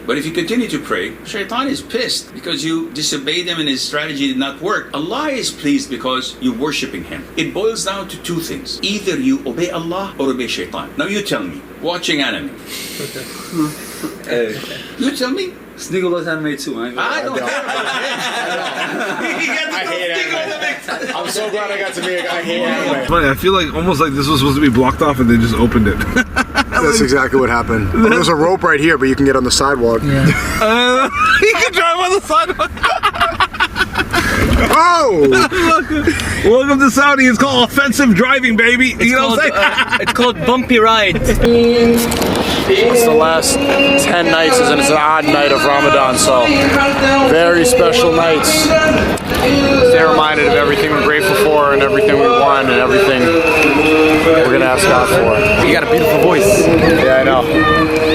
But if you continue to pray, Shaitan is pissed because you disobeyed him and his strategy did not work. Allah is pleased because you're worshipping him. It boils down to two things. Either you obey Allah or obey Shaitan. Now you tell me, watching anime. You tell me. SNEAKØ loves anime too, man. I don't care about I hate anime. I'm so glad I got to be I hate anime. Funny, I feel like almost like this was supposed to be blocked off and they just opened it. That's exactly what happened. Well, there's a rope right here, but you can get on the sidewalk. Yeah. You can drive on the sidewalk. Oh! Welcome to Saudi. It's called offensive driving, baby. You know what I'm saying? It's called bumpy ride. It's the last 10 nights, and it's an odd night of Ramadan, so very special nights. Stay reminded of everything we're grateful for and everything we won and everything we're going to ask God for. You got a beautiful voice. Yeah, I know.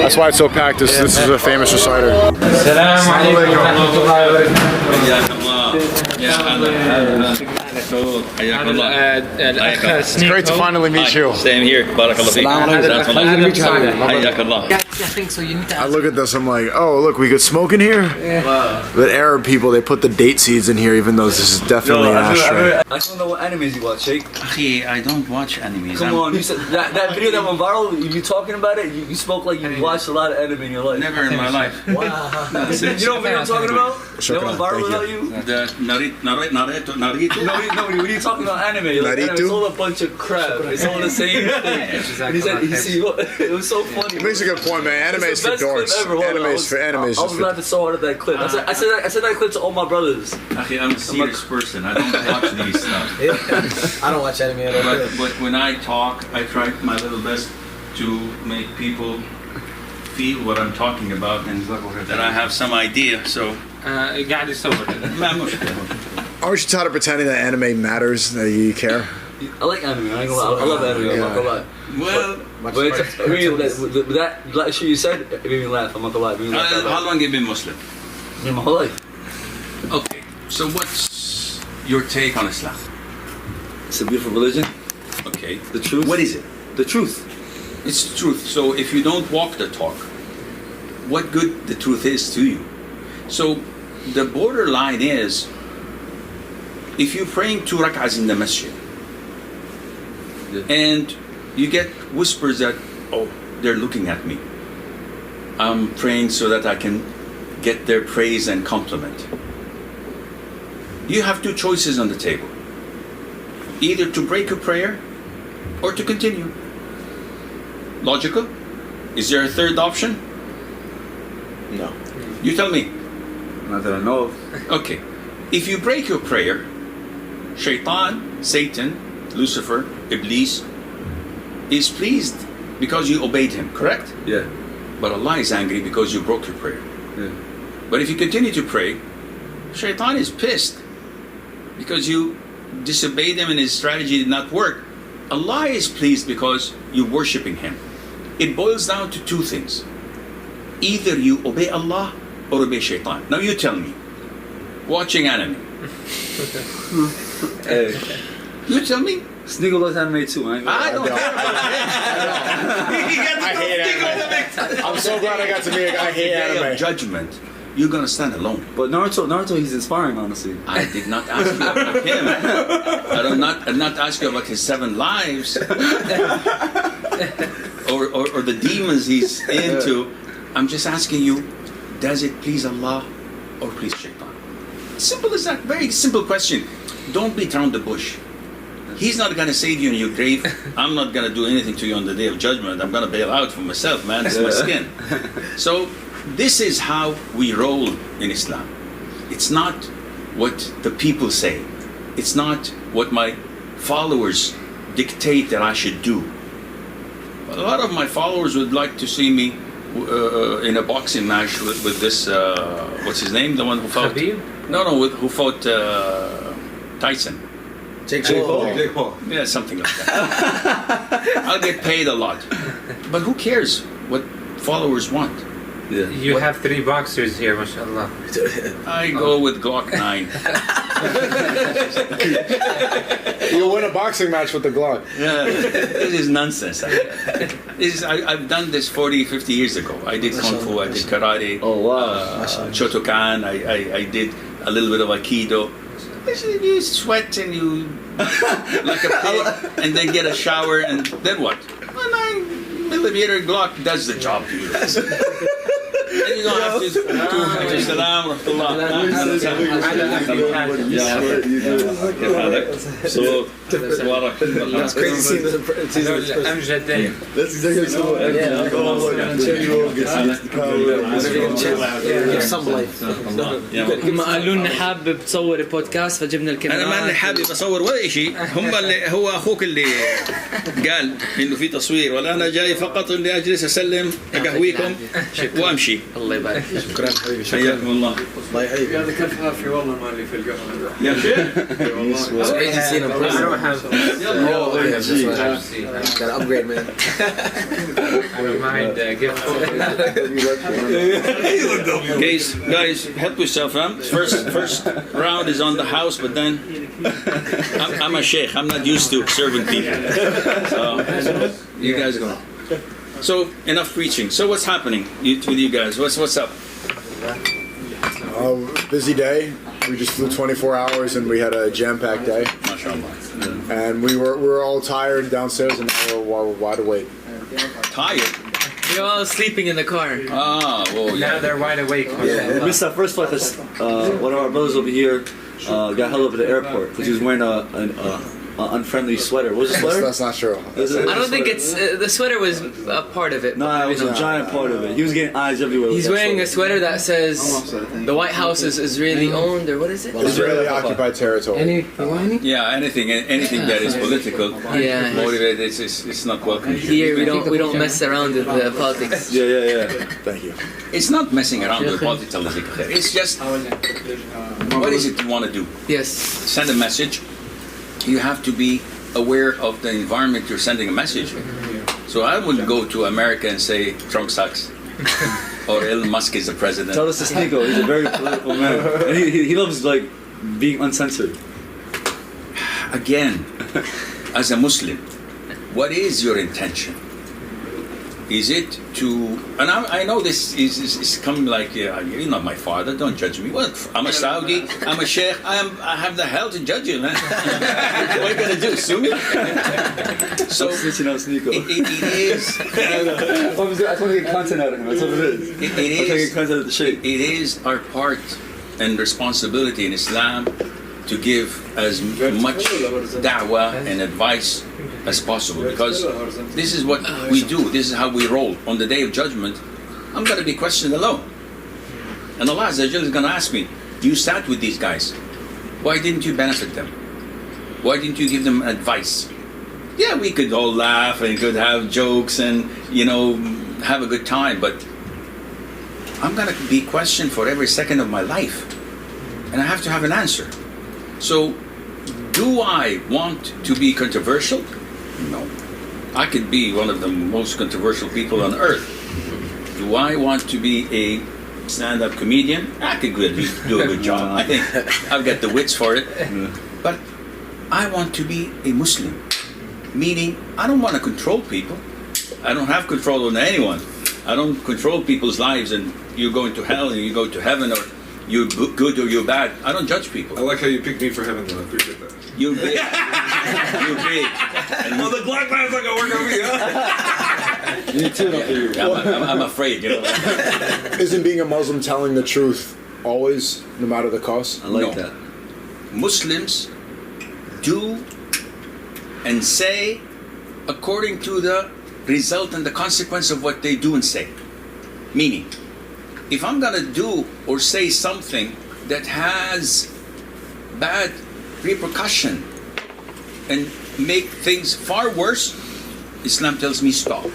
That's why it's so packed. This is a famous reciter. It's great to finally meet you. Same here. Barakallah feek. I look at this, I'm like, oh, look, we could smoke in here? But Arab people, they put the date seeds in here, even though this is definitely an ashtray. I don't know what animes you watch, Sheikh. I don't watch animes. Come on, you said that video that went viral, you talking about it, you spoke like you watched a lot of anime in your life. Never in my life. Wow. You know what I'm talking about? That went viral without you? The Naruto. No, when you talking about anime, like, anime, it's all a bunch of crap. It's all the same thing. And he said, it was so funny. He makes a good point, man. Anime is for dorks. Anime is for I was laughing so hard at that clip. I said that clip to all my brothers. I'm a serious person. I don't watch these stuff. I don't watch anime at all. But when I talk, I try my little best to make people feel what I'm talking about and that I have some idea. So قاعد يصور. Aren't you tired of pretending that anime matters, that you care? I like anime. I love anime. I'm not gonna lie. Well, that shit you said, it made me laugh. I'm not gonna lie. how long have you been Muslim? In my whole life. Okay, so what's your take on Islam? It's a beautiful religion. Okay. The truth. What is it? The truth. It's the truth. So if you don't walk the talk, what good the truth is to you? So the borderline is, if you're praying 2 rak'ahs in the masjid, and you get whispers that, oh, they're looking at me. I'm praying so that I can get their praise and compliment. You have 2 choices on the table. Either to break your prayer or to continue. Logical? Is there a third option? No. You tell me. Not that I know of. Okay. If you break your prayer, Shaitan, Satan, Lucifer, Iblis is pleased because you obeyed him, correct? Yeah. But Allah is angry because you broke your prayer. Yeah. But if you continue to pray, Shaitan is pissed because you disobeyed him and his strategy did not work. Allah is pleased because you're worshipping him. It boils down to 2 things. Either you obey Allah or obey Shaitan. Now you tell me, watching anime. You tell me. SNEAKØ loves anime too, man. I don't care about I hate anime. I'm so glad I got to be I hate anime. Judgment, you're gonna stand alone. But Naruto, he's inspiring, honestly. I did not ask you about him. I did not ask you about his 7 lives, or the demons he's into. I'm just asking you, does it please Allah or please Shaitan? Simple as that. Very simple question. Don't beat around the bush. He's not going to save you in your grave. I'm not going to do anything to you on the day of judgment. I'm going to bail out for myself, man. It's my skin. So this is how we roll in Islam. It's not what the people say. It's not what my followers dictate that I should do. A lot of my followers would like to see me in a boxing match with this, what's his name? The one who fought? Khabib? No, who fought Tyson. Jake Paul. Yeah, something like that. I'll get paid a lot. But who cares what followers want? You have 3 boxers here, mashallah. I go with Glock 9. You'll win a boxing match with the Glock. Yeah, this is nonsense. I've done this 40, 50 years ago. I did Kung Fu, I did Karate, Oh wow. Shotokan, I did a little bit of Aikido. You sweat and you like a pig, and then get a shower, and then what? A 9mm Glock does the job for you. And you don't have to do salam, rahmatullah. So, It's crazy seeing this. أمجدين. That's exactly give some life. هم قالوا لنا حابب تصور بودكاست فجبنا الكاميرا. انا ماني حابب اصور ولا شيء، هم اللي هو اخوك اللي قال انه في تصوير، ولا انا جاي فقط اني اجلس اسلم اقهويكم وامشي. الله يبارك. شكرا حبيبي، شكرا. حياكم الله. الله يحييك. هذا كان خافي والله ما اللي في القهوه. يا شيخ It's crazy seeing him. Gotta upgrade, man. I don't mind guys, help yourself, huh? First round is on the house, but then I'm a sheikh. I'm not used to serving people. So you guys go. So enough preaching. So what's happening with you guys? What's up? Busy day. We just flew 24 hours and we had a jam-packed day. MashaAllah. And we were all tired downstairs and now we're wide awake. Tired? You're all sleeping in the car. Ah, well, now they're wide awake. We missed our first flight. One of our brothers over here got held up at the airport because he was wearing an unfriendly sweater. What was the sweater? That's not true. I don't think it's the sweater was a part of it. No, it was a giant part of it. He was getting eyes everywhere. He's wearing a sweater that says the White House is Israeli owned, or what is it? Israeli occupied territory. yeah, anything that is political, Yeah. motivated, it's not welcome. Here we don't mess around with the politics. Yeah. Thank you. It's not messing around with politics. It's just what is it you want to do? Yes. Send a message. You have to be aware of the environment you're sending a message. So I wouldn't go to America and say Trump sucks or Elon Musk is the president. Tell us to SNEAKØ. He's a very political man, and he loves like being uncensored. Again, as a Muslim, what is your intention? Is it to, and I know this is coming like, you're not my father, don't judge me. Well, I'm a Saudi, I'm a sheikh, I have the hell to judge you, man. What are you going to do, sue me? So, Snitching out SNEAKØ. it is, I just want to get content out of him. That's what it is. I'm trying to get content out of the sheikh. it is our part and responsibility in Islam to give as much da'wah and advice as possible, because this is what we do, this is how we roll. On the day of judgment, I'm going to be questioned alone. And Allah Azza wa Jalla is going to ask me, you sat with these guys, why didn't you benefit them? Why didn't you give them advice? Yeah, we could all laugh and could have jokes and, have a good time, but I'm going to be questioned for every second of my life. And I have to have an answer. So, do I want to be controversial? No. I could be one of the most controversial people on earth. Do I want to be a stand-up comedian? I could do a good job. I think I've got the wits for it. But I want to be a Muslim. Meaning, I don't want to control people. I don't have control on anyone. I don't control people's lives and you're going to hell and you go to heaven, or you're good or you're bad. I don't judge people. I like how you picked me for heaven, though. I appreciate that. You're big. You're big. Well, the black man's not gonna work on me, huh? You need two up here. I'm afraid, Isn't being a Muslim telling the truth always, no matter the cost? I like No. that. Muslims do and say according to the result and the consequence of what they do and say. Meaning, if I'm going to do or say something that has bad repercussion and make things far worse, Islam tells me stop.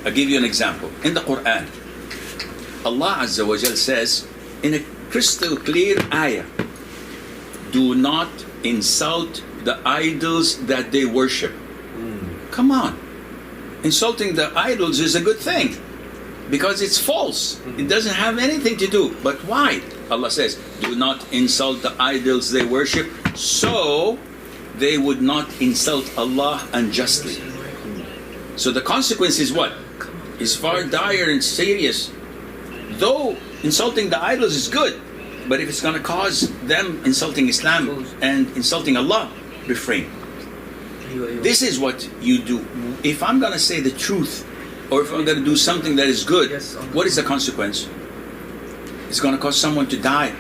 I'll give you an example. In the Quran, Allah Azza wa Jal says in a crystal clear ayah, do not insult the idols that they worship. Come on. Insulting the idols is a good thing. Because it's false. It doesn't have anything to do. But why? Allah says, do not insult the idols they worship, so they would not insult Allah unjustly. So the consequence is what? Is far dire and serious. Though insulting the idols is good, but if it's going to cause them insulting Islam and insulting Allah, refrain. This is what you do. If I'm going to say the truth, or if I'm going to do something that is good, what is the consequence? It's going to cause someone to die.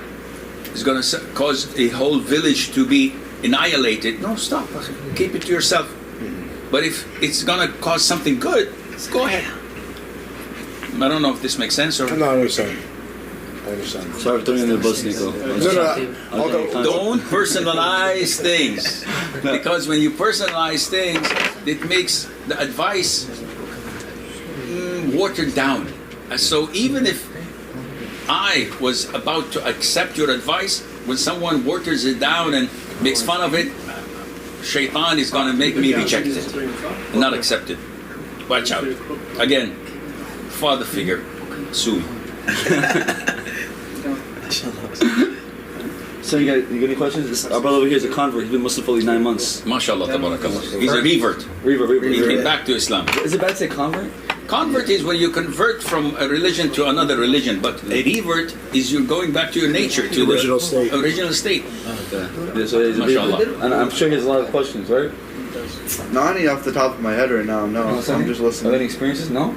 It's going to cause a whole village to be annihilated. No, stop. Keep it to yourself. But if it's going to cause something good, go ahead. I don't know if this makes sense or... No, I understand. I understand. Sorry for throwing you in the bus, Nico. Don't personalize things, because when you personalize things, it makes the advice watered down. So even if I was about to accept your advice, when someone waters it down and makes fun of it, Shaitan is going to make me reject it and not accept it. Watch out. Again, father figure, soon. So you got any questions? Our brother over here is a convert. He's been Muslim for only 9 months. MashaAllah, tabarakallah. He's a revert. He came back to Islam. Is it bad to say convert? Convert is when you convert from a religion to another religion, but a revert is you're going back to your nature, to the original state. Original state. Yeah, so he's a MashaAllah. believer. And I'm sure he has a lot of questions, right? Not any off the top of my head right now, no. I'm just Have listening. any experiences? No?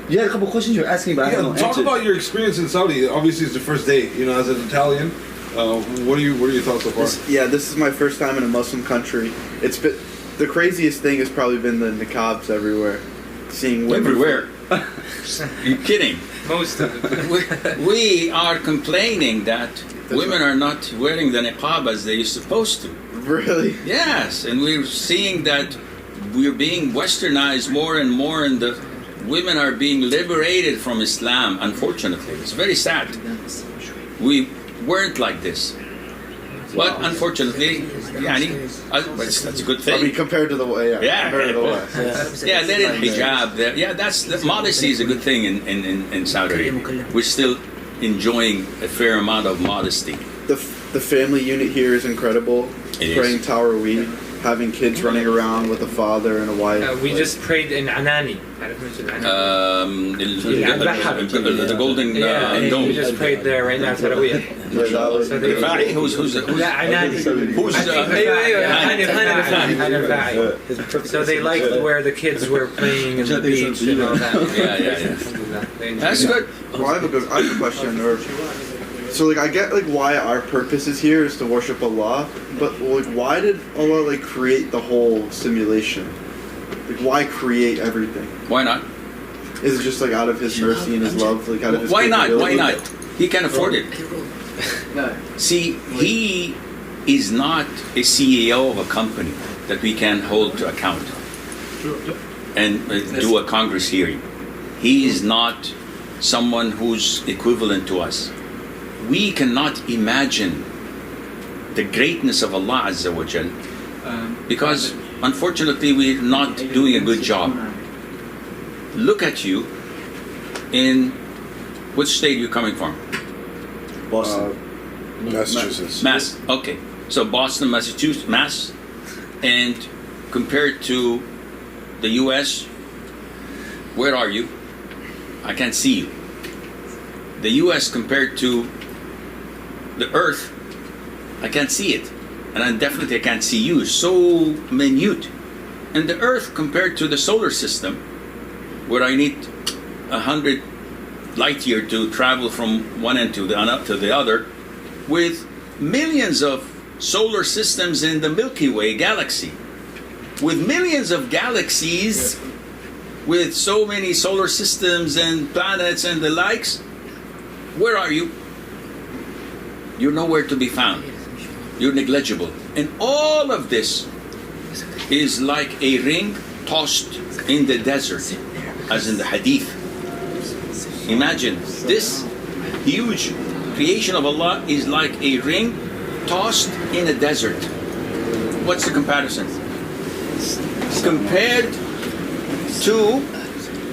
You had a couple questions you were asking, but I haven't Talk answered. about your experience in Saudi. Obviously, it's the first day. You know, as an Italian, what are your thoughts so far? This is my first time in a Muslim country. It's been, the craziest thing has probably been the niqabs everywhere. Seeing women Everywhere. You're kidding. Most of it. We are complaining that women are not wearing the niqab as they are supposed to. Really? Yes, and we're seeing that we're being westernized more and more, and the women are being liberated from Islam, unfortunately. It's very sad. We weren't like this. But unfortunately, that's a good I mean, thing. compared to the compared to the West. Yeah, let it hijab. That's modesty is a good thing in Saudi Arabia. We're still enjoying a fair amount of modesty. The family unit here is incredible. It Praying is. Tower Weed, having kids running around with a father and a wife. We just prayed in Anani. The golden and dome. we just prayed there right now. Tarawih. So they- Rifai, who's Yeah, Anani. who's So they liked where the kids were playing in the beach and all that. Yeah. That's good. Well, I have a question. So I get why our purpose is here is to worship Allah, but why did Allah create the whole simulation? Why create everything? Why not? Is it just out of His mercy and His love? Out of His Why not? Why capability? not? He can afford it. See, he is not a CEO of a company that we can hold to account and do a Congress hearing. He is not someone who's equivalent to us. We cannot imagine the greatness of Allah Azza wa Jal because unfortunately we're not doing a good job. Look at you in which state you're coming from? Boston. Massachusetts. Mass. Okay. So Boston, Massachusetts, Mass. And compared to the US, where are you? I can't see you. The US compared to the Earth, I can't see it. And I can't see you. So minute. And the Earth compared to the solar system, where I need 100 light year to travel from one end to the other, with millions of solar systems in the Milky Way galaxy, with millions of galaxies, with so many solar systems and planets and the likes. Where are you? You're nowhere to be found. You're negligible. And all of this is like a ring tossed in the desert, as in the hadith. Imagine this huge creation of Allah is like a ring tossed in a desert. What's the comparison? Compared to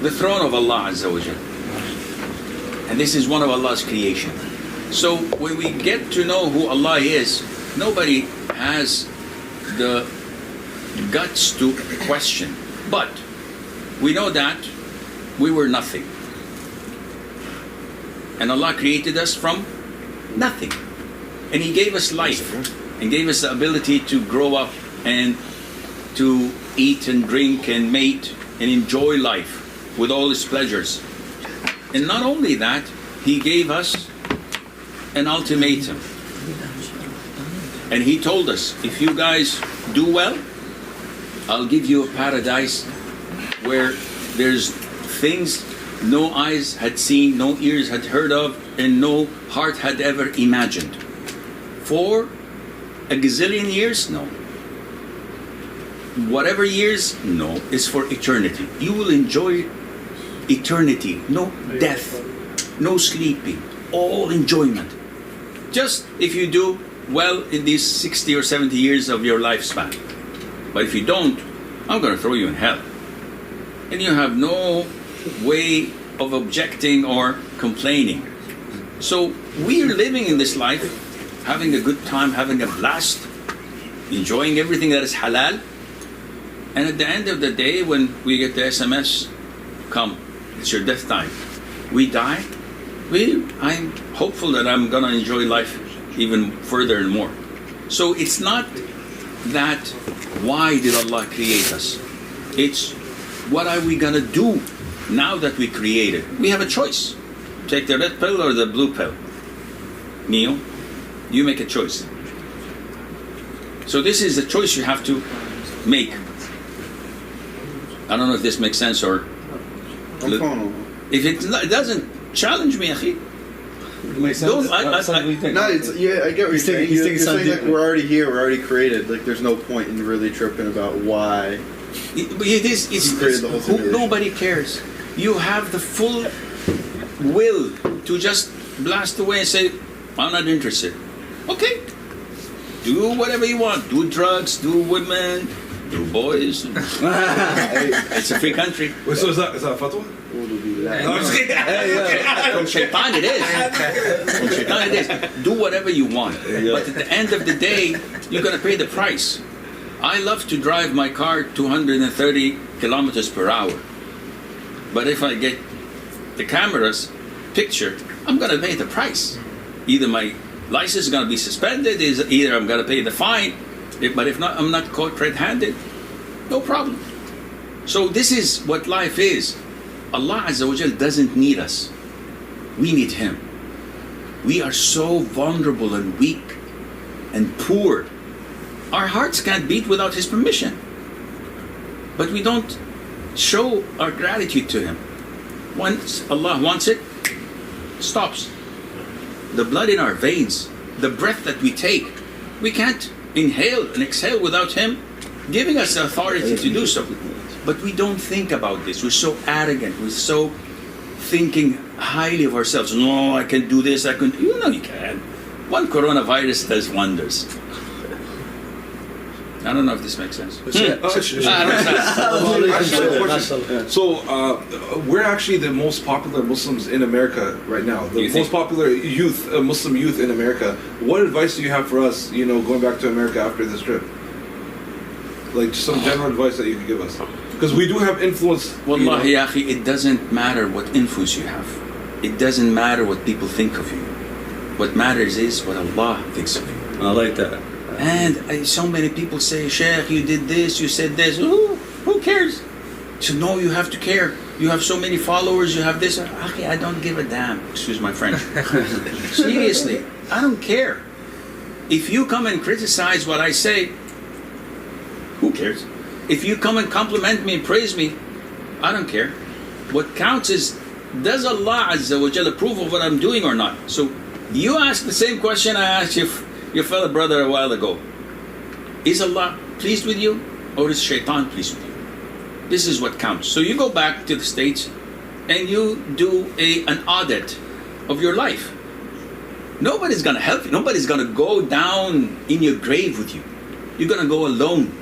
the throne of Allah Azza wa Jal. And this is one of Allah's creation. So when we get to know who Allah is, nobody has the guts to question. But we know that we were nothing. And Allah created us from nothing. And He gave us life and gave us the ability to grow up and to eat and drink and mate and enjoy life with all its pleasures. And not only that, He gave us an ultimatum. And He told us, if you guys do well, I'll give you a paradise where there's things no eyes had seen, no ears had heard of, and no heart had ever imagined. For a gazillion years? No. Whatever years? No. It's for eternity. You will enjoy eternity. No death, no sleeping, all enjoyment. Just if you do well in these 60 or 70 years of your lifespan. But if you don't, I'm going to throw you in hell. And you have no way of objecting or complaining. So we are living in this life, having a good time, having a blast, enjoying everything that is halal. And at the end of the day, when we get the SMS, come, it's your death time. We die. I'm hopeful that I'm going to enjoy life even further and more. So it's not that why did Allah create us? It's what are we going to do now that we created? We have a choice. Take the red pill or the blue pill. Neil, you make a choice. So this is a choice you have to make. I don't know if this makes sense or... If it doesn't, challenge me, akhi. It makes sense. No, it's, yeah, I get what you're saying. You're saying like we're already here, we're already created. Like there's no point in really tripping about why. Nobody cares. You have the full will to just blast away and say, I'm not interested. Okay. Do whatever you want. Do drugs, do women, do boys. It's a free country. Wait, so is that a fatwa? No, I'm just kidding. From Shaitan it is. From Shaitan it is. Do whatever you want. But at the end of the day, you're going to pay the price. I love to drive my car 230 kilometers per hour. But if I get the camera's picture, I'm going to pay the price. Either my license is going to be suspended, either I'm going to pay the fine. But if not, I'm not caught red-handed. No problem. So this is what life is. Allah Azza wa Jal doesn't need us. We need Him. We are so vulnerable and weak and poor. Our hearts can't beat without His permission. But we don't show our gratitude to Him. Once Allah wants it, stops. The blood in our veins, the breath that we take, we can't inhale and exhale without Him giving us the authority to do so. But we don't think about this. We're so arrogant. We're so thinking highly of ourselves. No, I can do this. I can. You know you can. One coronavirus does wonders. I don't know if this makes sense. So we're actually the most popular Muslims in America right now. The most popular youth, Muslim youth in America. What advice do you have for us? You know, going back to America after this trip. Like some general advice that you could give us. Because we do have influence. Wallahi, ya akhi, it doesn't matter what influence you have. It doesn't matter what people think of you. What matters is what Allah thinks of you. I like that. And so many people say, Sheikh, you did this, you said this. Who cares? So no, you have to care. You have so many followers, you have this. Akhi, I don't give a damn. Excuse my French. Seriously, I don't care. If you come and criticize what I say, who cares? If you come and compliment me and praise me, I don't care. What counts is, does Allah Azza wa Jalla approve of what I'm doing or not? So you ask the same question I asked your fellow brother a while ago. Is Allah pleased with you, or is Shaitan pleased with you? This is what counts. So you go back to the States and you do an audit of your life. Nobody's going to help you. Nobody's going to go down in your grave with you. You're going to go alone.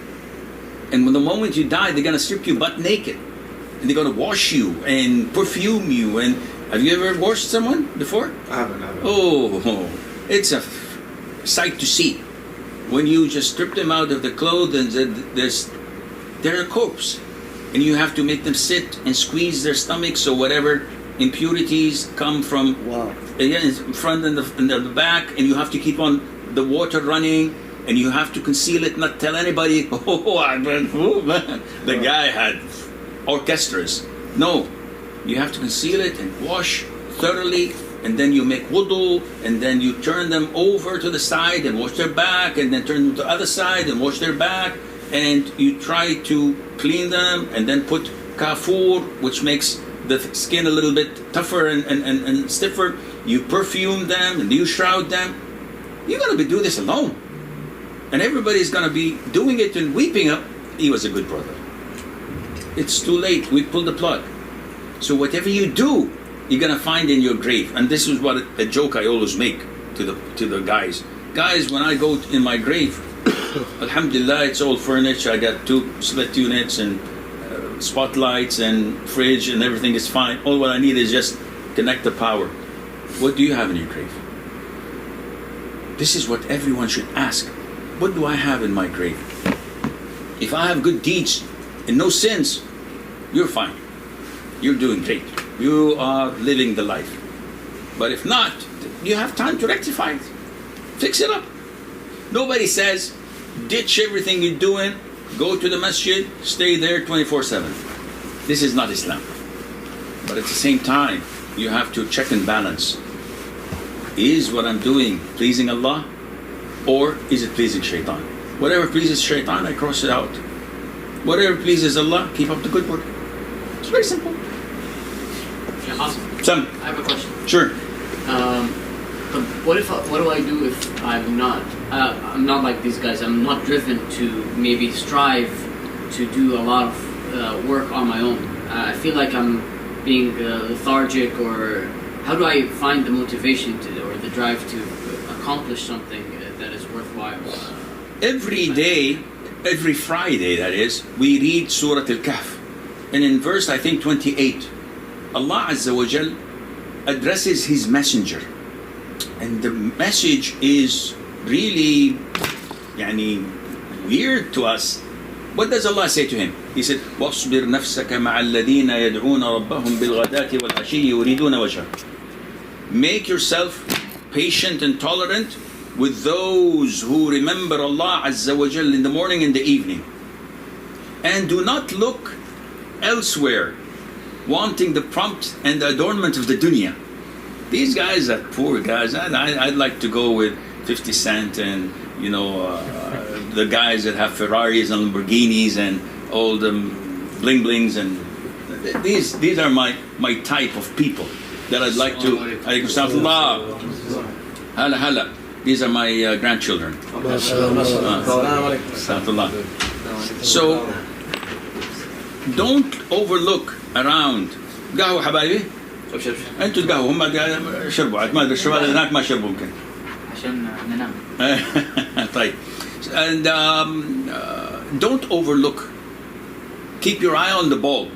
And when the moment you die, they're going to strip you butt naked. And they're going to wash you and perfume you and Have you ever washed someone before? I haven't. Oh, it's a sight to see. When you just strip them out of the clothes and they're a corpse. And you have to make them sit and squeeze their stomachs so whatever impurities come from in front and the back, and you have to keep on the water running, and you have to conceal it, not tell anybody. The guy had orchestras. No, you have to conceal it and wash thoroughly, and then you make wudu, and then you turn them over to the side and wash their back, and then turn them to the other side and wash their back, and you try to clean them, and then put kafur, which makes the skin a little bit tougher and stiffer. You perfume them and you shroud them. You're going to be doing this alone, and everybody's going to be doing it and weeping up. He was a good brother. It's too late. We pulled the plug. So whatever you do, you're going to find in your grave. And this is what a joke I always make to the guys. Guys, when I go in my grave, alhamdulillah, it's all furnished. I got 2 split units and spotlights and fridge, and everything is fine. All what I need is just connect the power. What do you have in your grave? This is what everyone should ask. What do I have in my grave? If I have good deeds and no sins, you're fine. You're doing great. You are living the life. But if not, you have time to rectify it. Fix it up. Nobody says, ditch everything you're doing, go to the masjid, stay there 24/7. This is not Islam. But at the same time, you have to check and balance. Is what I'm doing pleasing Allah, or is it pleasing shaitan? Whatever pleases shaitan, I cross it out. Whatever pleases Allah, keep up the good work. It's very simple. Awesome. I have a question. Sure. What do I do if I'm not like these guys? I'm not driven to maybe strive to do a lot of work on my own. I feel like I'm being lethargic, or how do I find the motivation or the drive to accomplish something that is worthwhile? Every day, every Friday that is, we read Surah Al-Kahf. And in verse, I think 28, Allah Azza wa Jal addresses His messenger. And the message is really weird to us. What does Allah say to him? He said, وَاصْبِرْ نَفْسَكَ مَعَ الَّذِينَ يَدْعُونَ رَبَّهُمْ بِالْغَدَاةِ وَالْعَشِيِّ يُرِيدُونَ وَجْهَهُ. Make yourself patient and tolerant with those who remember Allah Azza wa Jal in the morning and the evening. And do not look elsewhere, wanting the prompt and the adornment of the dunya. These guys are poor guys. I'd like to go with 50 Cent and the guys that have Ferraris and Lamborghinis and all the bling blings, and these are my type of people that I'd like to. Alaykum hala. These are my grandchildren. So don't overlook around. قهوة حبايبي. انتوا تقهووا هم شربوا ما ادري الشباب هناك ما شربوا يمكن عشان ننام. طيب. And don't overlook. Keep your eye on the ball.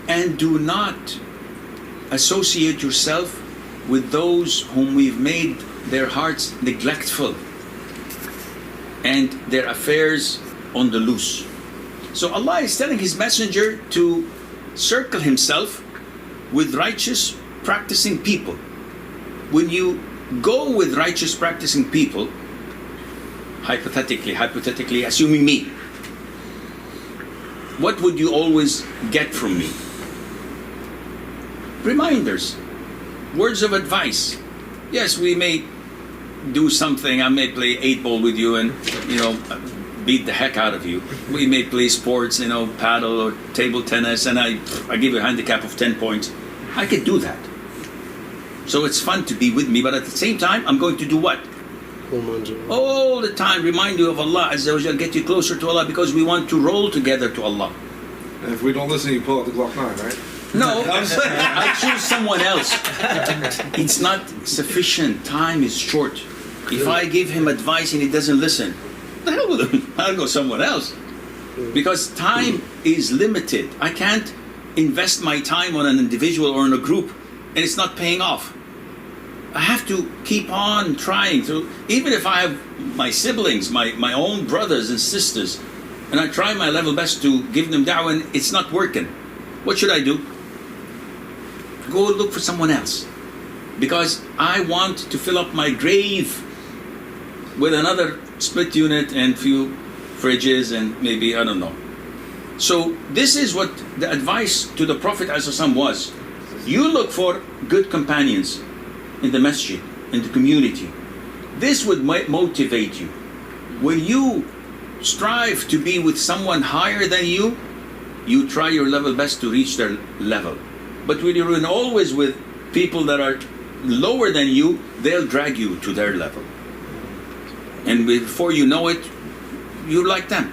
And do not associate yourself with those whom we've made their hearts neglectful and their affairs on the loose. So Allah is telling His messenger to circle himself with righteous practicing people. When you go with righteous practicing people, hypothetically assuming me, what would you always get from me? Reminders, words of advice. Yes, we may do something. I may play 8-ball with you and beat the heck out of you. We may play sports, paddle or table tennis, and I give you a handicap of 10 points. I could do that. So it's fun to be with me, but at the same time, I'm going to do what? All the time remind you of Allah Azza wa Jal, get you closer to Allah, because we want to roll together to Allah. And if we don't listen, you pull out the Glock 9, right? No, I choose someone else. It's not sufficient. Time is short. If I give him advice and he doesn't listen, the hell with him. I'll go somewhere else. Because time is limited. I can't invest my time on an individual or in a group and it's not paying off. I have to keep on trying to, even if I have my siblings, my own brothers and sisters, and I try my level best to give them da'wah and it's not working. What should I do? Go look for someone else. Because I want to fill up my grave with another split unit and few fridges and maybe, I don't know. So this is what the advice to the Prophet ﷺ was. You look for good companions in the masjid, in the community. This would motivate you. When you strive to be with someone higher than you, you try your level best to reach their level. But when you're always with people that are lower than you, they'll drag you to their level. And before you know it, you're like them.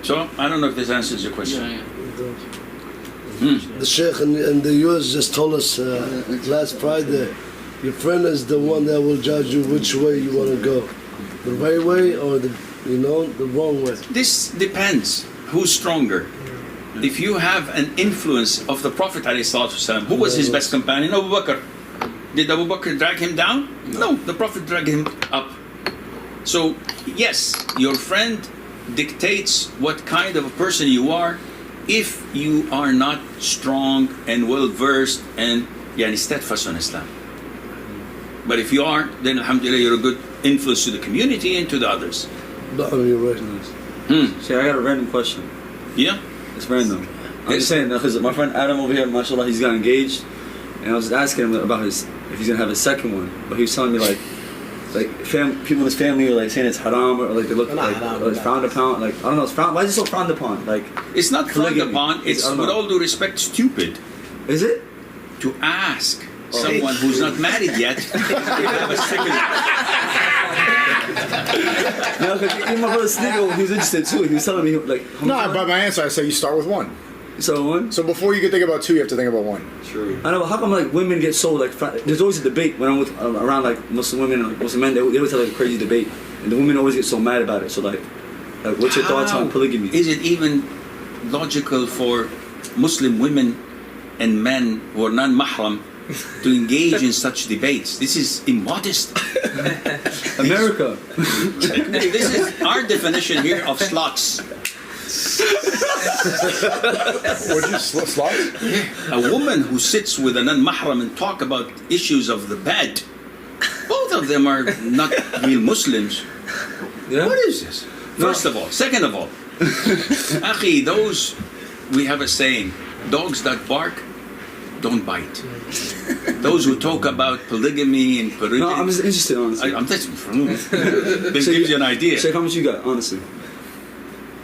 So, I don't know if this answers your question. Yeah. The Sheikh in the US just told us last Friday, your friend is the one that will judge you which way you want to go. The right way or the wrong way. This depends. Who's stronger? If you have an influence of the Prophet ﷺ, who was his best companion? Abu Bakr. Did Abu Bakr drag him down? No, the Prophet dragged him up. So, yes, your friend dictates what kind of a person you are if you are not strong and well versed and steadfast on Islam. But if you are, then alhamdulillah you're a good influence to the community and to the others. You're right. See, I got a random question. Yeah? It's random. I'm just saying, because my friend Adam over here, mashallah, he's got engaged, and I was asking him about if he's gonna have a second one, but he was telling me people in his family are like saying it's haram or like they look like it's frowned upon. Like I don't know, it's frowned. Why is it so frowned upon? Like it's not frowned upon. It's with all due respect, stupid. Is it? To ask someone who's not married yet if they have a second. No, because even my brother Sneaker, he was interested too. He was telling me like. No, but my answer, I say you start with one. So one. So before you can think about two, you have to think about one. True. I know. But how come like women get so like? There's always a debate when I'm with around like Muslim women and like, Muslim men. They always have like a crazy debate, and the women always get so mad about it. So like what's your thoughts on polygamy? Is it even logical for Muslim women and men who are non-mahram to engage in such debates? This is immodest. America. This is our definition here of slots. Would you slots? A woman who sits with a non-mahram and talk about issues of the bed, both of them are not real Muslims. Yeah? What is this? First of all. Second of all, Akhi, we have a saying, dogs that bark don't bite. Those who talk about polygamy and polygamy. No, I'm just interested, honestly. I'm just this gives you an idea. Sheikh, how much you got, honestly?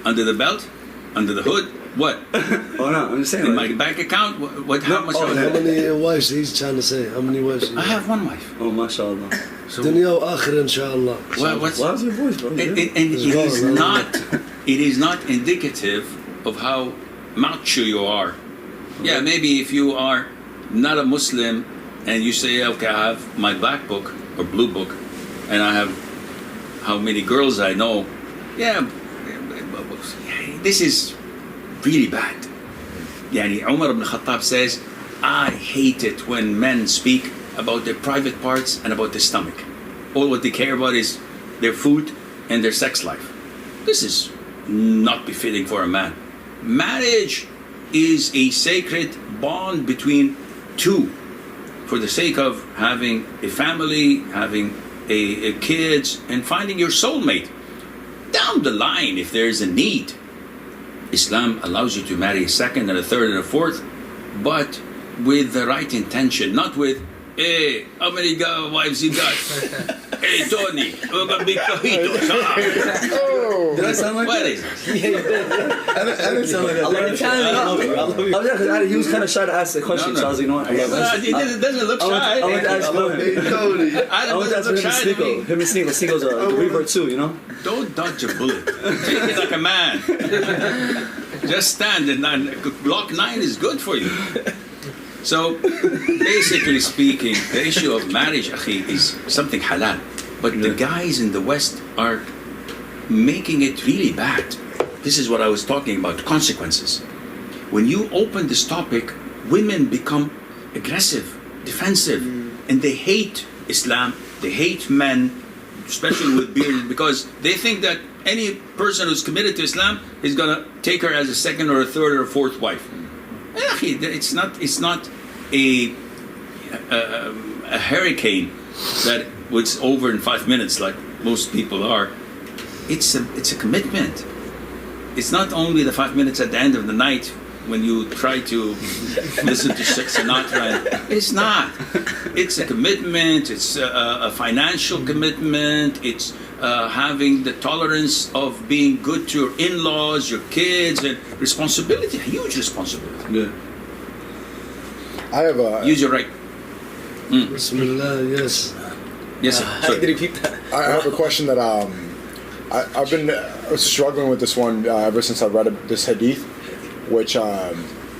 Under the belt? Under the hood? What? Oh no, I'm just saying. In my bank account? How much? How many wives he's trying to say? How many wives? I have one wife. Oh, mashallah. Dunya wa akhirah, inshallah. What's your voice, bro? And it is not indicative of how macho you are. Okay. Yeah, maybe if you are not a Muslim and you say, okay, I have my black book or blue book and I have how many girls I know. Yeah, this is really bad. Umar ibn Khattab says, I hate it when men speak about their private parts and about their stomach. All what they care about is their food and their sex life. This is not befitting for a man. Marriage is a sacred bond between two for the sake of having a family, having a kids, and finding your soulmate. Down the line, if there is a need, Islam allows you to marry a second and a third and a fourth, but with the right intention, not with, hey, how many wives you got? Hey, Tony, we're going to be cojitos. Did I sound like that? Yeah, you did. I didn't sound like that. He was kind of shy to ask the question, so I was like, you know what? It doesn't look shy. I want to ask Tony. I want to ask him and Sneaköe. Sneaköe's a revert too, you know? Don't dodge a bullet. Take it like a man. Just stand and block 9 is good for you. So, basically speaking, the issue of marriage, akhi, is something halal. But the guys in the West are making it really bad. This is what I was talking about, consequences. when you open this topic, women become aggressive, defensive, and they hate Islam, they hate men, especially with beard, because they think that any person who's committed to Islam is going to take her as a second or a third or a fourth wife. It's not a hurricane that was over in 5 minutes like most people are. It's a commitment. It's not only the 5 minutes at the end of the night when you try to listen to Sinatra. It's not. It's a commitment. It's a financial commitment. It's having the tolerance of being good to your in-laws, your kids, and responsibility. Huge responsibility. Yeah. I have a. Use your right. Bismillah, yes. Yes, sir. I did repeat that. I have a question that I've been struggling with this one ever since I read this hadith, which I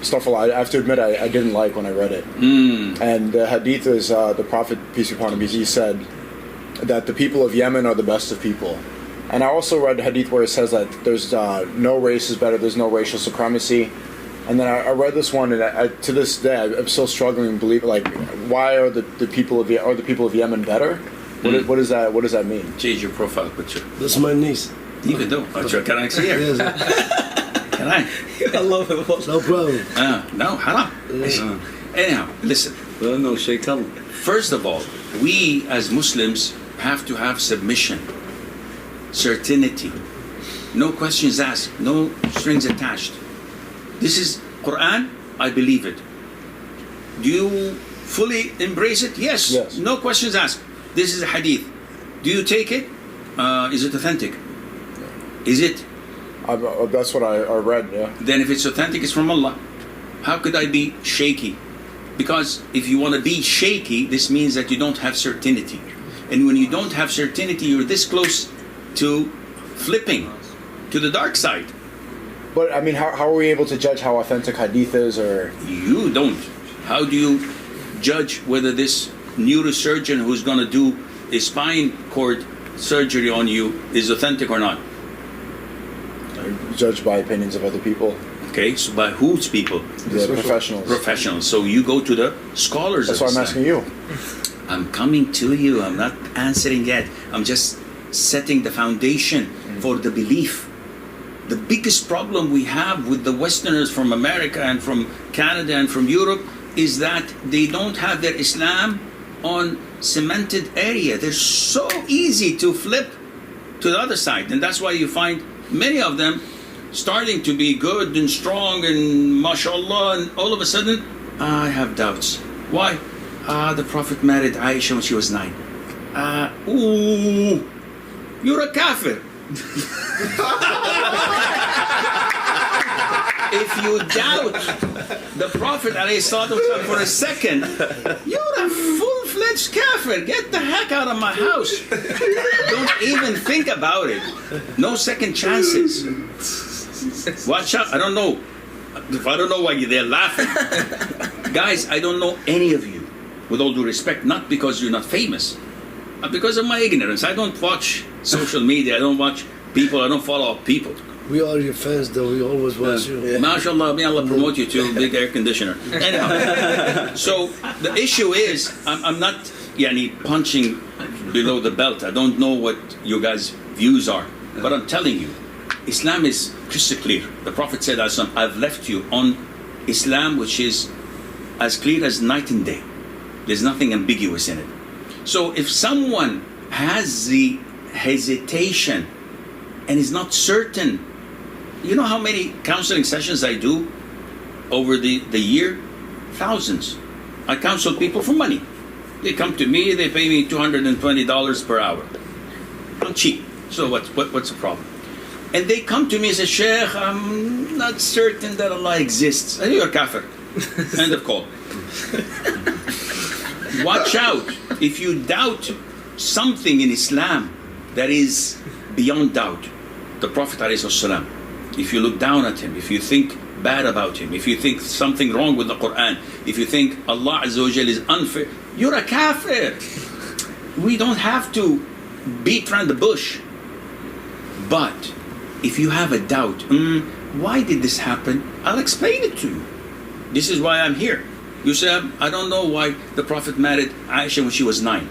have to admit I didn't like when I read it. And the hadith is the Prophet, peace be upon him, he said that the people of Yemen are the best of people. And I also read the hadith where it says that there's no race is better, there's no racial supremacy. And then I read this one, and to this day I'm still struggling to believe, like, why are the people of Yemen better? What does that mean? Change your profile picture. That's my niece. You can do. Can I see her? Yes. Can I? I love it. No problem. No, haram. Anyhow, listen. Well, no, Sheikh, tell him. First of all, we as Muslims have to have submission, certainty, no questions asked, no strings attached. This is Quran, I believe it. Do you fully embrace it? Yes. Yes. No questions asked. This is a hadith. Do you take it? Is it authentic? Is it? That's what I read, yeah. Then if it's authentic, it's from Allah. How could I be shaky? Because if you want to be shaky, this means that you don't have certainty. And when you don't have certainty, you're this close to flipping to the dark side. But I mean, how are we able to judge how authentic hadith is, or? You don't. How do you judge whether this neurosurgeon who's going to do a spine cord surgery on you is authentic or not? Judged by opinions of other people. Okay, so by whose people? The professionals. Professionals. So you go to the scholars. That's why I'm asking you. I'm coming to you. I'm not answering yet. I'm just setting the foundation for the belief. The biggest problem we have with the Westerners from America and from Canada and from Europe is that they don't have their Islam on cemented area. They're so easy to flip to the other side, and that's why you find many of them starting to be good and strong and mashallah, and all of a sudden I have doubts. Why? The Prophet married Aisha when she was 9. You're a kafir. If you doubt the Prophet ﷺ for a second, you're a full-fledged kafir. Get the heck out of my house. Don't even think about it. No second chances. Watch out. I don't know why they're laughing. Guys, I don't know any of you, with all due respect, not because you're not famous, but because of my ignorance. I don't watch social media. I don't watch people. I don't follow people. We are your fans, though. We always watch you. Yeah. MashaAllah, may Allah promote you to a big air conditioner. Anyhow, so the issue is, I'm not punching below the belt. I don't know what you guys' views are, but I'm telling you, Islam is crystal clear. The Prophet said, I've left you on Islam which is as clear as night and day. There's nothing ambiguous in it. So if someone has the hesitation and is not certain, you know how many counseling sessions I do over the year? Thousands. I counsel people for money. They come to me, they pay me $220 per hour. I'm cheap. So what's the problem? And they come to me and say, Sheikh, I'm not certain that Allah exists. And you're a kafir. End of call. Watch out. If you doubt something in Islam that is beyond doubt, the Prophet ﷺ, if you look down at him, if you think bad about him, if you think something wrong with the Quran, if you think Allah Azza wa Jal is unfair, you're a kafir. We don't have to beat around the bush. But if you have a doubt, why did this happen? I'll explain it to you. This is why I'm here. You say, I don't know why the Prophet married Aisha when she was 9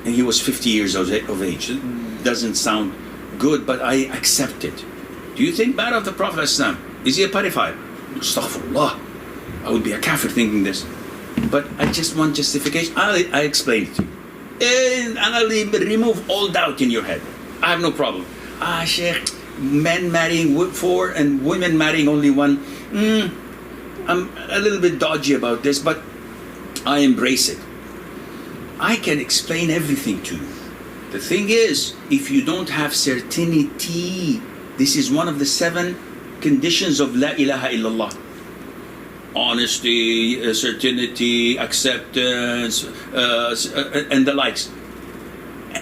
and he was 50 years of age. It doesn't sound good, but I accept it. Do you think bad of the Prophet ﷺ? Is he a pedophile? Astaghfirullah. I would be a kafir thinking this. But I just want justification. I explain it to you. And I'll remove all doubt in your head. I have no problem. Sheikh, men marrying 4 and women marrying only 1. I'm a little bit dodgy about this, but I embrace it. I can explain everything to you. The thing is, if you don't have certainty, this is one of the 7 conditions of La ilaha illallah. Honesty, certainty, acceptance, and the likes.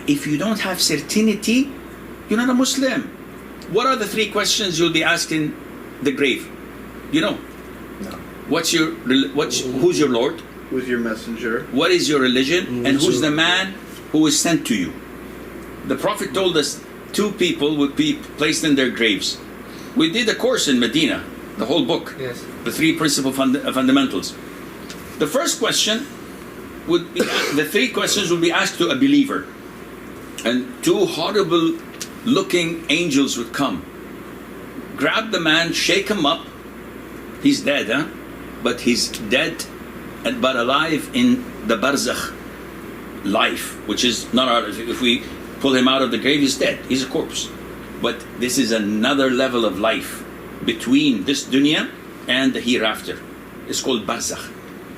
If you don't have certainty, you're not a Muslim. What are the 3 questions you'll be asked in the grave? You know? No. Who's your Lord? Who's your messenger? What is your religion? And who's the man who was sent to you? The Prophet told us 2 people would be placed in their graves. We did a course in Medina, the whole book, Yes. the 3 principal fundamentals. The first question would be, the 3 questions would be asked to a believer, and 2 horrible looking angels would come, grab the man, shake him up. He's dead, but he's dead but alive in the barzakh life, which is not our, if we pull him out of the grave, he's dead, he's a corpse. But this is another level of life between this dunya and the hereafter. It's called barzakh.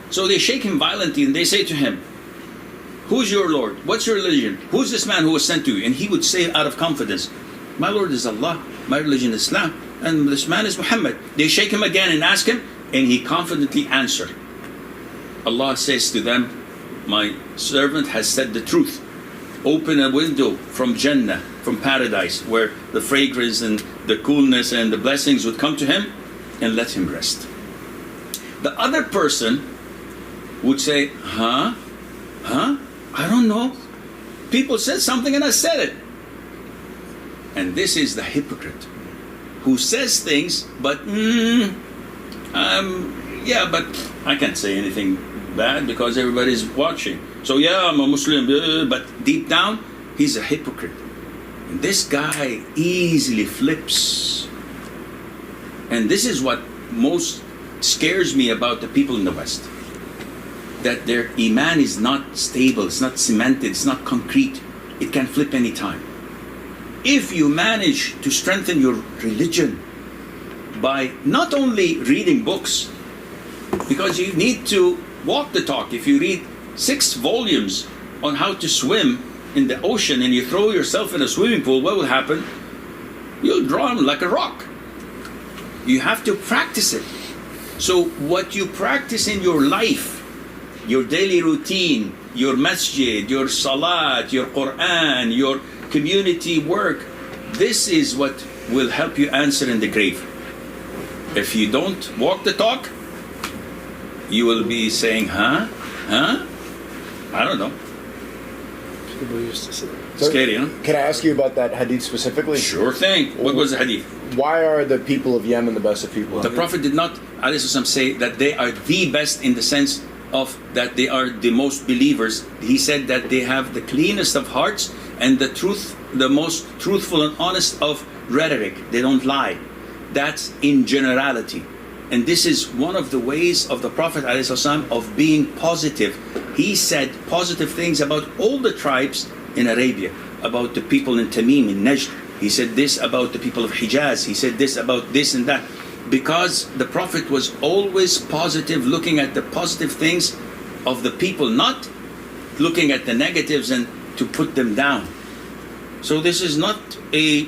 So they shake him violently and they say to him, who's your Lord? What's your religion? Who's this man who was sent to you? And he would say out of confidence, my Lord is Allah, my religion is Islam, and this man is Muhammad. They shake him again and ask him, and he confidently answers. Allah says to them, my servant has said the truth. Open a window from Jannah, from paradise, where the fragrance and the coolness and the blessings would come to him, and let him rest. The other person would say, I don't know. People said something and I said it. And this is the hypocrite who says things, but but I can't say anything bad because everybody's watching. So yeah, I'm a Muslim, but deep down, he's a hypocrite. And this guy easily flips. And this is what most scares me about the people in the West. That their iman is not stable, it's not cemented, it's not concrete. It can flip any time. If you manage to strengthen your religion by not only reading books, because you need to walk the talk. If you read 6 volumes on how to swim in the ocean and you throw yourself in a swimming pool, what will happen? You'll drown like a rock. You have to practice it. So what you practice in your life, your daily routine, your masjid, your salat, your Quran, your community work, this is what will help you answer in the grave. If you don't walk the talk, you will be saying, I don't know. People used to say. Scary, huh? Can I ask you about that hadith specifically? Sure thing. What was the hadith? Why are the people of Yemen the best of people? The Prophet did not say that they are the best in the sense of that they are the most believers. He said that they have the cleanest of hearts and the most truthful and honest of rhetoric. They don't lie. That's in generality. And this is one of the ways of the Prophet ﷺ of being positive. He said positive things about all the tribes in Arabia, about the people in Tamim, in Najd. He said this about the people of Hijaz. He said this about this and that. Because the Prophet was always positive, looking at the positive things of the people, not looking at the negatives and to put them down. So this is not a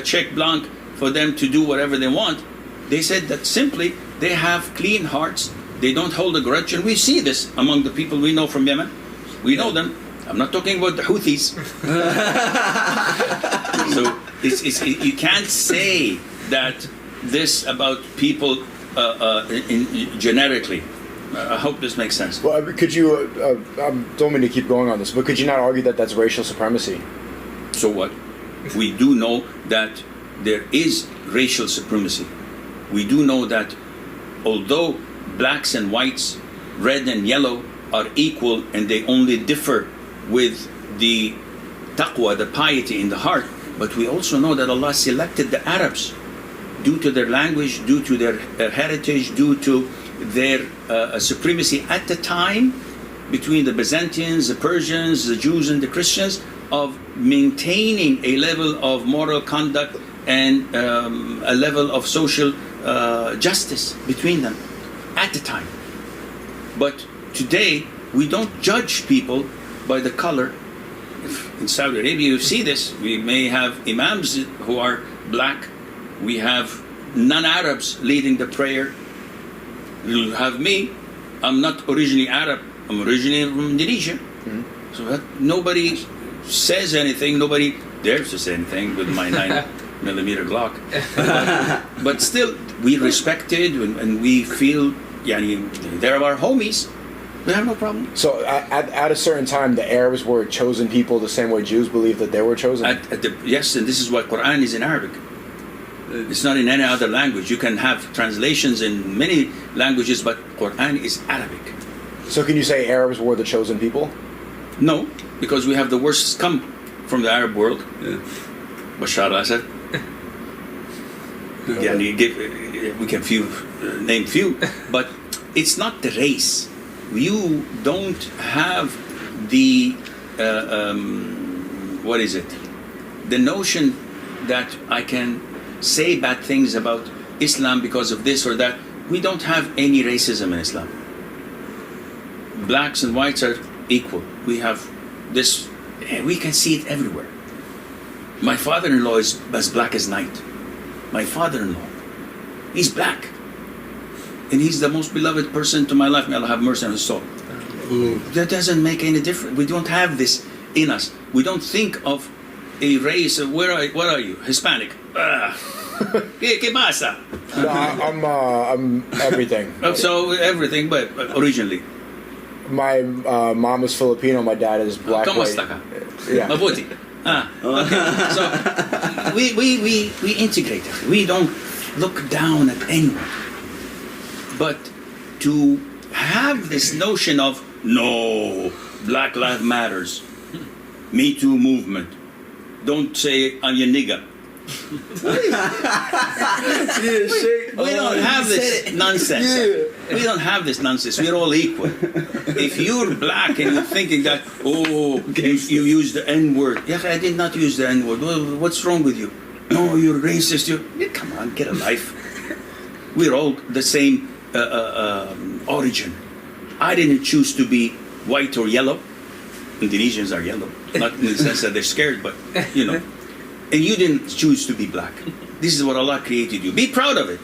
check blanc for them to do whatever they want. They said that simply they have clean hearts, they don't hold a grudge, and we see this among the people we know from Yemen. We know them. I'm not talking about the Houthis. So you can't say that this about people generically. I hope this makes sense. Well, could you, I don't mean to keep going on this, but could you not argue that that's racial supremacy? So what? We do know that there is racial supremacy. We do know that although blacks and whites, red and yellow are equal and they only differ with the taqwa, the piety in the heart, but we also know that Allah selected the Arabs due to their language, due to their heritage, due to their supremacy at the time between the Byzantines, the Persians, the Jews and the Christians, of maintaining a level of moral conduct and a level of social justice between them at the time. But today we don't judge people by the color. In Saudi Arabia you see this. We may have imams who are black, we have non-Arabs leading the prayer. You'll have me, I'm not originally Arab, I'm originally from Indonesia. So that nobody says anything, nobody dares to say anything with my 9mm Glock. But still, we respect it and we feel, they're our homies. We have no problem. So at a certain time, the Arabs were chosen people the same way Jews believe that they were chosen? Yes, and this is what Quran is in Arabic. It's not in any other language. You can have translations in many languages, but Quran is Arabic. So can you say Arabs were the chosen people? No, because we have the worst scum from the Arab world. Bashar al-Assad. We can name few, but it's not the race. You don't have the the notion that I can say bad things about Islam because of this or that. We don't have any racism in Islam. Blacks and whites are equal. We have this, and we can see it everywhere. My father-in-law is as black as night. My father-in-law, he's black. And he's the most beloved person to my life. May Allah have mercy on his soul. That doesn't make any difference. We don't have this in us. We don't think of a race of what are you? Hispanic. ¿Qué pasa? No, I'm everything. So everything, but originally. My mom is Filipino. My dad is black. ¿Cómo white. está? Yeah. Mabuti. Okay. So we integrate it. We don't look down at anyone. But to have this notion of no, Black Lives Matters, Me Too movement, don't say I'm your nigga. We don't have this nonsense. We don't have this nonsense. We're all equal. If you're black and you're thinking that, you use the N-word. Yeah, I did not use the N-word. Well, what's wrong with you? No, you're racist. Come on, get a life. We're all the same origin. I didn't choose to be white or yellow. Indonesians are yellow. Not in the sense that they're scared, but, And you didn't choose to be black. This is what Allah created you. Be proud of it.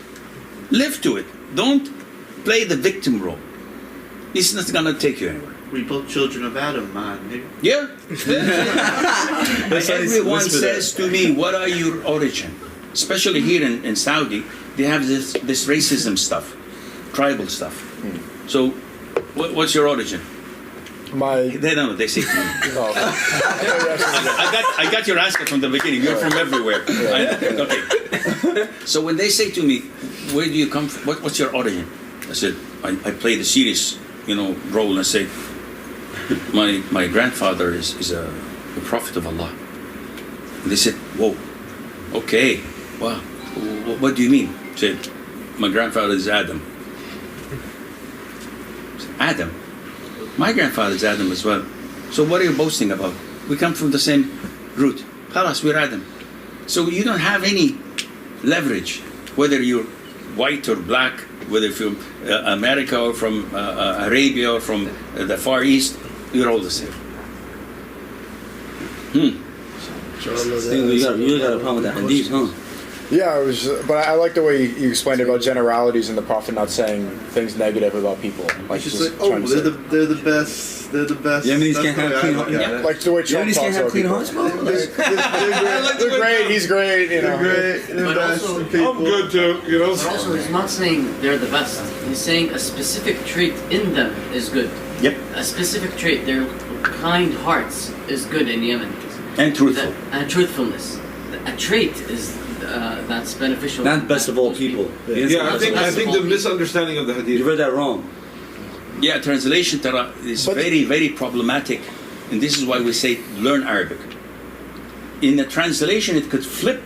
Live to it. Don't play the victim role. It's not going to take you anywhere. We both children of Adam, man. Yeah. Everyone says to me, what are your origin? Especially here in Saudi, they have this racism stuff, tribal stuff. So, what's your origin? They don't know. They say to me. I got your answer from the beginning. You're from everywhere. Okay. So when they say to me, "Where do you come from? What's your origin?" I said, "I play the serious, role." And I say, "My grandfather is a prophet of Allah." And they said, "Whoa, okay, wow. What do you mean?" I said, "My grandfather is Adam." I said, Adam. My grandfather is Adam as well. So what are you boasting about? We come from the same root. Khalas, we're Adam. So you don't have any leverage, whether you're white or black, whether from America or from Arabia or from the Far East, you're all the same. You got a problem with that hadith, huh? Yeah, but I like the way you explained it about generalities and the Prophet not saying things negative about people. Like just they're the best. They're the best. Yemenis can't have clean hearts. Like the way Trump talks about people. They're great. He's great. They're great. They're best. I'm good too. But also, he's not saying they're the best. He's saying a specific trait in them is good. Yep. A specific trait, their kind hearts, is good in Yemen. And truthful. And truthfulness. A trait is that's beneficial. Not best of all people. Yeah, I think the misunderstanding of the hadith. You read that wrong. Yeah, translation tara is very, very problematic, and this is why we say learn Arabic. In the translation, it could flip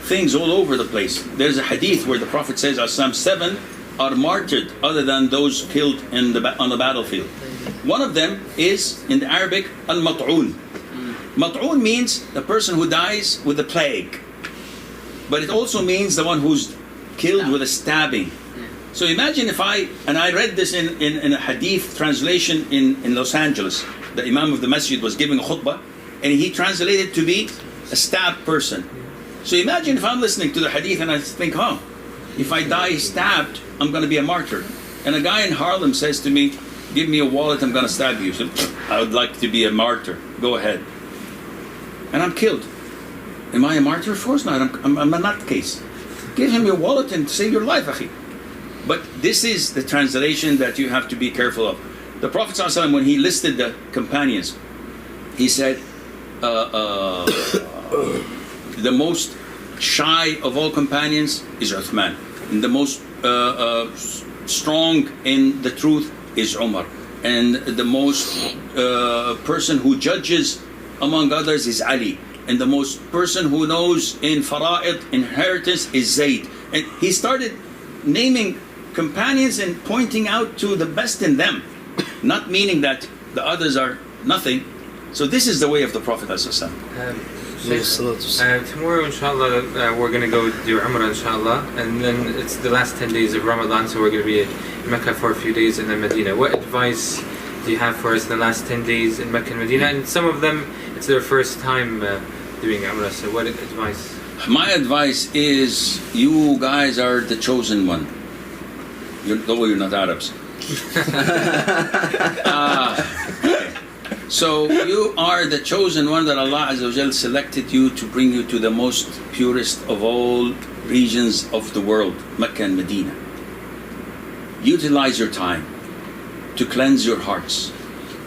things all over the place. There's a hadith where the Prophet says, "As-sam 7 are martyred other than those killed on the battlefield." One of them is in the Arabic al-mat'un. Mat'un means the person who dies with a plague, but it also means the one who's killed with a stabbing. So imagine if I read this in a hadith translation in Los Angeles. The Imam of the Masjid was giving a khutbah, and he translated to be a stabbed person. So imagine if I'm listening to the hadith and I think, if I die stabbed, I'm going to be a martyr. And a guy in Harlem says to me, "Give me a wallet, I'm going to stab you." So I would like to be a martyr. Go ahead. And I'm killed. Am I a martyr? Of course not. I'm a nutcase. Give him your wallet and save your life, akhi. But this is the translation that you have to be careful of. The Prophet ﷺ, when he listed the companions, he said, the most shy of all companions is Uthman, and the most strong in the truth is Umar, and the most person who judges among others is Ali, and the most person who knows in fara'id, inheritance, is Zayd. And he started naming companions and pointing out to the best in them, not meaning that the others are nothing. So this is the way of the Prophet ﷺ. Tomorrow, inshallah, we're going to go do Umrah, inshallah, and then it's the last 10 days of Ramadan, so we're going to be in Mecca for a few days and then Medina. What advice do you have for us in the last 10 days in Mecca and Medina? And some of them, it's their first time doing Umrah, so what advice? My advice is, you guys are the chosen one. Though you're not Arabs. So you are the chosen one that Allah Azza wa Jal selected you to bring you to the most purest of all regions of the world, Mecca and Medina. Utilize your time to cleanse your hearts,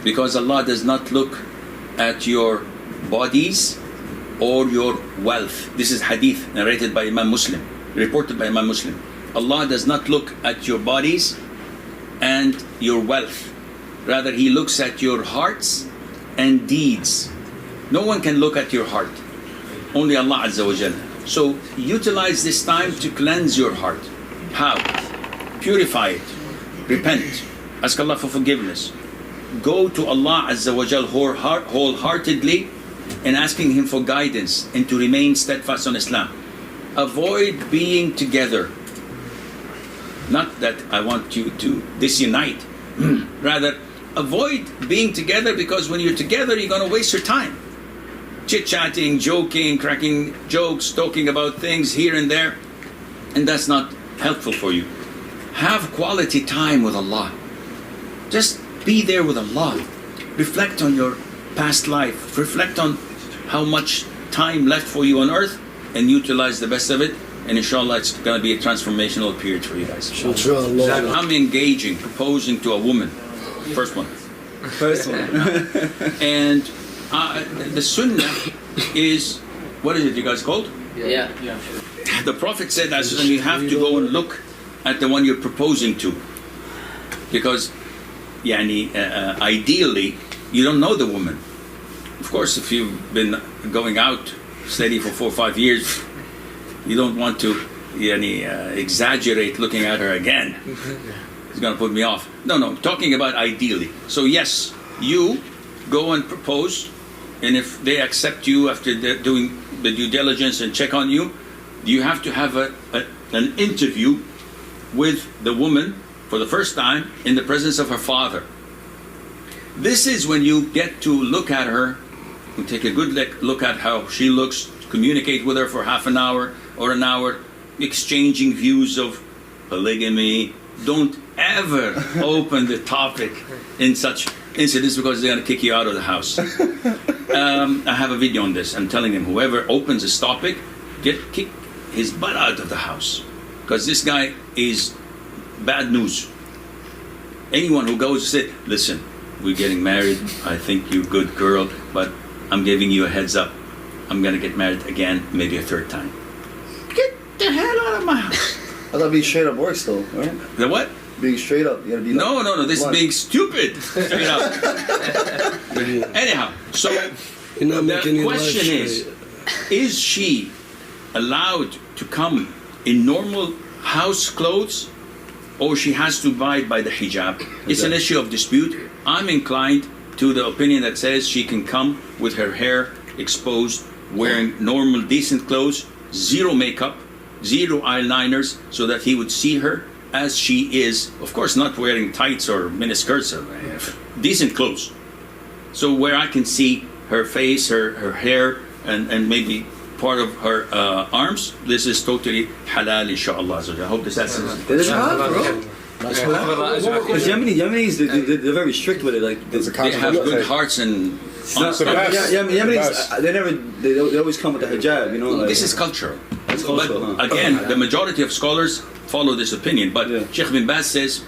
because Allah does not look at your bodies or your wealth. This is hadith narrated by Imam Muslim, reported by Imam Muslim. Allah does not look at your bodies and your wealth. Rather, He looks at your hearts and deeds. No one can look at your heart, only Allah Azza wa Jalla. So utilize this time to cleanse your heart. How? Purify it, repent, ask Allah for forgiveness, go to Allah Azza wa Jalla wholeheartedly and asking Him for guidance and to remain steadfast on Islam. Avoid being together. Not that I want you to disunite, rather avoid being together, because when you're together you're going to waste your time chit-chatting, joking, cracking jokes, talking about things here and there, and that's not helpful for you. Have quality time with Allah. Just be there with Allah. Reflect on your past life, reflect on how much time left for you on earth, and utilize the best of it, and inshallah it's going to be a transformational period for you guys. I'm engaging, proposing to a woman. First one. And the sunnah is, what is it you guys called? Yeah. The Prophet said that you have to go and look at the one you're proposing to, because ideally you don't know the woman. Of course, if you've been going out steady for 4 or 5 years, you don't want to exaggerate looking at her again. It's going to put me off. No, talking about ideally. So yes, you go and propose, and if they accept you after doing the due diligence and check on you, you have to have an interview with the woman for the first time in the presence of her father. This is when you get to look at her, you take a good look at how she looks, communicate with her for half an hour or an hour, exchanging views of polygamy. Don't ever open the topic in such incidents, because they're going to kick you out of the house. I have a video on this. I'm telling them, whoever opens this topic, kick his butt out of the house, because this guy is bad news. Anyone who goes and says, listen, we're getting married, I think you're a good girl, but I'm giving you a heads up, I'm going to get married again, maybe a third time. the hell out of my house. I thought being straight up works though, right? The what? Being straight up, you gotta be. No, this is blunt. being stupid. Straight up. Anyhow, so You're not making the your life question straight. is she allowed to come in normal house clothes, or she has to abide by the hijab? It's an issue of dispute. I'm inclined to the opinion that says she can come with her hair exposed, wearing normal, decent clothes, zero makeup, zero eyeliners, so that he would see her as she is. Of course, not wearing tights or miniskirts, or decent clothes. So where I can see her face, her hair, and maybe part of her arms, this is totally halal, inshallah. I hope this answers. That's hard, bro. Because Yemenis, they're very strict with it. Like It's a They have good hearts and. It's the best. Yemenis, they always come with the hijab, you know. Like, This is cultural. It's cultural, But huh? again, the majority of scholars follow this opinion. But Yeah. Sheikh bin Baz says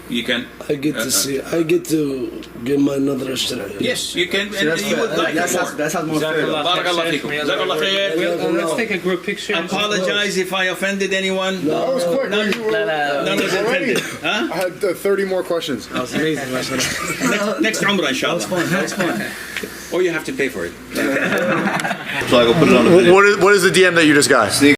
you can. I get to see. I get to give my another ashtra. Yes, you can. See, And that's you would fair. like That it more. sounds more fair. though. Barakallah fikum. Jazakallah khair. Let's take a group picture. Apologize if I offended anyone. That was quick. None- None was Already? intended. Huh? I had 30 more questions. That was amazing, mashallah. Next Umrah, inshallah. That was fun. Or you have to pay for it. So I go put it on the video. What is the DM that you just got?